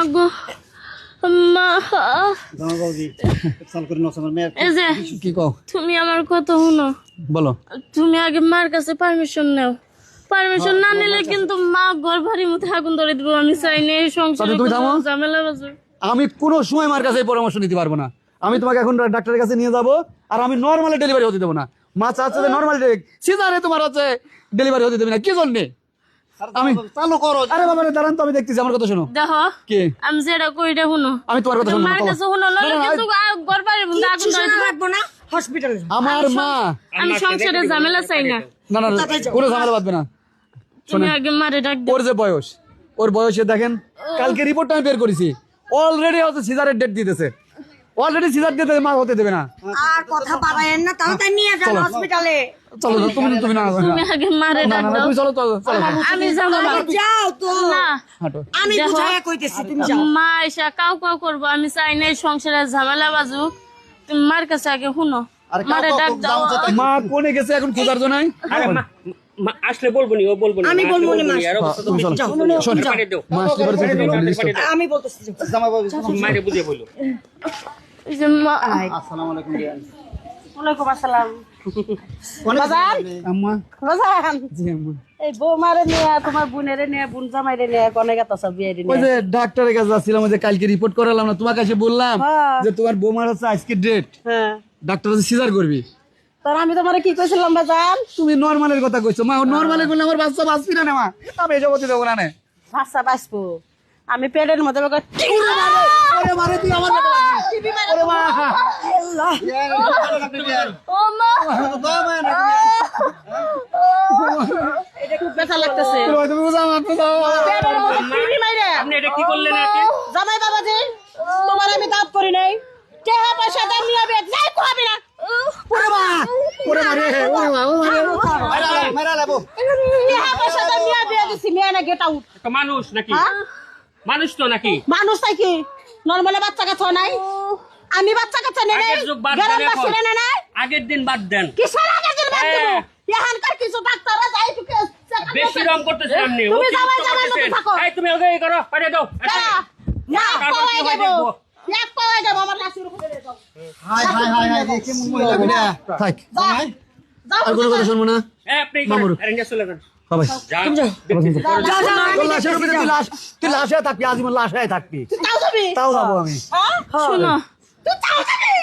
মাগো মা কি কও তুমি আমার কথা শুনো বলো তুমি আগে মার কাছে পারমিশন নাও পারমিশন না নিলে কিন্তু মা ঘর ভারী মতো আগুন ধরে দিব আমি চাই না এই সংসারে তুমি থামো। ঝামেলা বাজে আমি কোনো সময় মার কাছে এই পরামর্শ নিতে পারবো না আমি তোমাকে এখন ডাক্তারের কাছে নিয়ে যাব আর আমি নরমালি ডেলিভারি হতে দেবো না মা চাচ্ছে যে নরমালি সিজারে তোমার হচ্ছে ডেলিভারি হতে দেবে না কি জন্য আমি চালু করো আরে বাবা দাঁড়ান তো আমি দেখতেছি আমার কথা শোনো দেখো কি আমি যেটা কইটা শুনো আমি তোমার কথা শোনো মার কাছে শুনো না কিন্তু ঘর ভারী মতো আগুন ধরে দিব রাখবো না হসপিটালে আমার মা আমি সংসারে ঝামেলা চাই না না না কোনো ঝামেলা বাঁধবে না তুমি আগে মারে ডাক দাও ওর যে বয়স ওর বয়সে দেখেন কালকে রিপোর্টটা আমি বের করেছি অলরেডি হচ্ছে সিজারের ডেট দিতেছে অলরেডি সিজার দিতে মা হতে দেবে না আর কথা বাড়ায়েন না তাও তাই নিয়ে যান হসপিটালে চলো তুমি না তুমি আগে মারে না ডাক না দাও তুমি চলো চলো চলো আমি যাবো না যাও তো না হাঁটো আমি দেখো। বুঝাইয়া কইতেছি তুমি যাও মা এসে কাউ কাউ করবো আমি চাই না এই সংসারে ঝামেলা বাজুক তুমি মার কাছে আগে শুনো মারে ডাক দাও মা কোনে গেছে এখন খোঁজার জন্য আরে মা আসলে বলবো নি ও বলবো না আমি বলবো না, মা। আর অবস্থা তো তুমি চলো যাও শোন পাঠিয়ে দাও মা আসলে পরে চিন্তা করবে লিস্ট আমি বলতেছি যাও। মাইরে বুঝিয়ে বলো এই যে মা আসসালামু আলাইকুম বিয়ান ওয়ালাইকুম আসসালাম বাজান আম্মা বাজান জি আম্মা এই বৌমারে নিয়ে তোমার বোনেরে নিয়ে বোন জামাইরে নিয়ে কোনে গেতা সব বিয়ে ওই নিয়ে যে ডাক্তারের কাছে যাচ্ছিলাম ওই যে কালকে রিপোর্ট করালাম না তোমার কাছে বললাম হ্যাঁ। যে তোমার বৌমার হচ্ছে আজকে ডেট হ্যাঁ ডাক্তার হচ্ছে সিজার করবি তার আমি তোমারে কি কইছিলাম বাজান তুমি নরমালের কথা কইছো মা নরমালে বললে আমার বাচ্চা বাঁচবি না মা আমি এসব হতে দেবো না ভাষা বাঁচবো আমি পেটের মধ্যে ওরে মারে তুই আমার বেটা ওরে মা আল্লাহ ও মা এটা খুব ব্যথা লাগতেছে তুমি বুঝা আমার তো দাও পেটের মধ্যে টিভি মাইরে আপনি এটা কি করলেন আজকে জামাই বাবাজি তোমার আমি দাব করি নাই টাকা পয়সা দাম নিয়ে হবে যাই কোয়াবি না ওরে মা ওরে মারে ওরে মা ও মারে মেরা লাবো টাকা পয়সা দাম নিয়ে বিয়ে দিছি মেয়ে না গেট আউট একটা মানুষ নাকি মানুষ তো নাকি মানুষ তাই কি নরমালে বাচ্চা কাচ্চা নাই আমি বাচ্চা কাচ্চা নেই আগের যুগ বাদ দেন গরম এখন। বাসলে না নাই আগের দিন বাদ দেন কিসের আগে দিন বাদ দেব হ্যাঁ। এখানকার কিছু ডাক্তাররা যাই টুকে বেশি রং করতেছেন আপনি তুমি অতিরিক্ত জামাই জামাই মতো করতেছেন। থাকো এই তুমি ওকে এই করো পাঠিয়ে দাও না তারপর পাওয়াই কি হয় দেব দেখবো। এক পাওয়াই দেব আমার লাশের উপরে দাও হাই হাই হাই হাই দেখি মহিলা বিনা থাক যাও আর কোনো কথা শুনবো না এই আপনি মামুর। অ্যারেঞ্জ চলে যান সবাই যান তোর লাশের উপরে তুই লাশে থাকবি আজীবন লাশে থাকবি তাও যাবি তাও যাবো আমি হ্যাঁ শোনো তুই তাও যাবি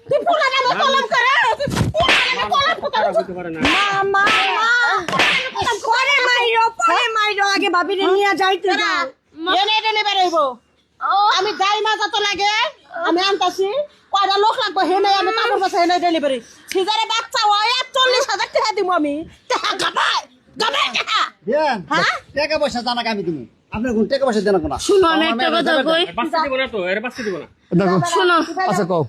তুই পুরা নামে কলম করে তুই পুরা নামে কলম করে বুঝতে পারে না মা পরে মাইরো আগে ভাবিরে নিয়ে যাইতে যাও এনে ডেলিভারি হইব আমি যাই মা যত লাগে আমি আনতাছি কয়টা লোক লাগবে হেনে আমি কাপড় বসে হেনে ডেলিভারি সিজারে বাচ্চা হয় 40,000 টাকা দিব আমি টাকা গাবাই গাবাই টাকা বিয়ান হ্যাঁ? টাকা পয়সা জানা আমি তুমি আপনার কোন টাকা পয়সা দেনা কোনা শুনো আমি একটা কথা কই বাঁচতে দিব না তো এর বাঁচতে দিব না দেখো শোনো আচ্ছা কও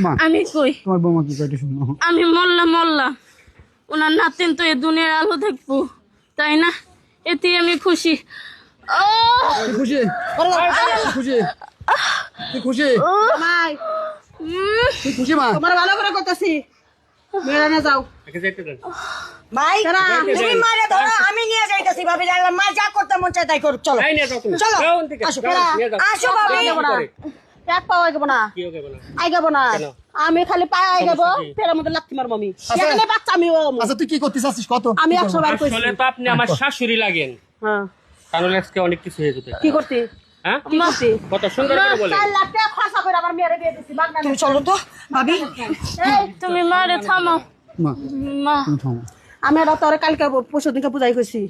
মা আমি কই তোমার বৌমা কি কয়টা শুনো আমি মরলাম ওনার নাতিন তো এই দুনিয়ার আলো দেখবো তাই না এতে আমি খুশি তুই খুশি খুশি তুই খুশি জামাই তুই খুশি মা তোমার ভালো করে করতেছি মেরে না যাও একে যাইতে দেন ভাই তুমি মারে ধরো আমি নিয়ে যাইতাছি ভাবি মা যা করতে মন চায় তাই করো চলো এই নিয়ে যাও তুমি চলো যাও ওন থেকে আসো যাও, নিয়ে যাও আসো ভাবি কি করে? এক পাওয়া যাবো না কি হবে বলো আই যাবো না কেন? আমি খালি পায়ে আই যাবো সমস্যা কি? ফেরার মধ্যে লাথি মারবো আমি আচ্ছা। এখানে বাচ্চা আমি আচ্ছা তুই কি করতে চাচ্ছিস কত আমি 100 বার কইছি আসলে তো আপনি আমার শাশুড়ি লাগেন হ্যাঁ কারণ আজকে অনেক কিছু হয়ে যেতে কি করতে হ্যাঁ কি করতে কত সুন্দর করে বলে 4 লাখ টাকা খরচা করে আমার মেয়েরে বিয়ে দিছি বাগনা তুমি চলো তো ভাবি এই তুমি মারে থামো মা মা তুমি থামো আমি এটা তোর কালকে পরশু দিনকে বুঝাই কইছি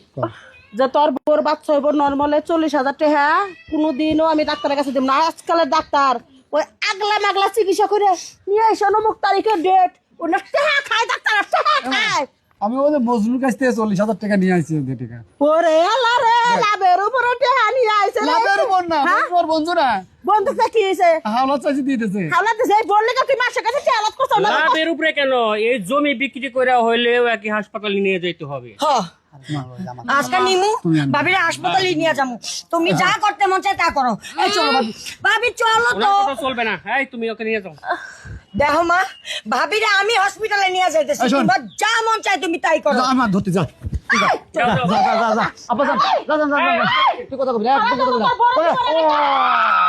যে তোর বোর বাচ্চা হইব নর্মালে 40,000 টাকা কোনোদিনও আমি ডাক্তারের কাছে দিব না আজকালের ডাক্তার ওই আগলা মাগলা চিকিৎসা করে নিয়ে এসে অমুক তারিখের ডেট ওটা টাকা খায় ডাক্তার টাকা খায় আমি ওই যে মজনুর কাছ থেকে 40,000 টাকা নিয়ে আইছি ওদের টাকা ওরে আল্লাহ রে লাভের উপরে টাকা নিয়ে আইছে রে। লাভের উপর না হ্যাঁ? তোর বন্ধু না বন্ধুটা কি হইছে হাওলা চাইছি দিতেছে হাওলা দিছে এই বললে তুই মাসের কাছে চালাত করছ না লাভের উপরে কেন এই জমি বিক্রি করে হইলেও একই হাসপাতালে নিয়ে যেতে হবে আজকে নিমু ভাবিরে হাসপাতালে নিয়ে যামু তুমি যা করতে মন চায় তা করো এই চলো ভাবি ভাবি চলো তো ওনার কথা চলবে না এই তুমি ওকে নিয়ে যাও দেখো মা ভাবিরে আমি হসপিটালে নিয়ে যাইতেছি এই শোন। তোমার যা মন চায় তুমি তাই করো আমার ধরতে যা যা যা যা যা আপা যান যা যা যা যা তুই কথা কবি না একদম কথা কবি না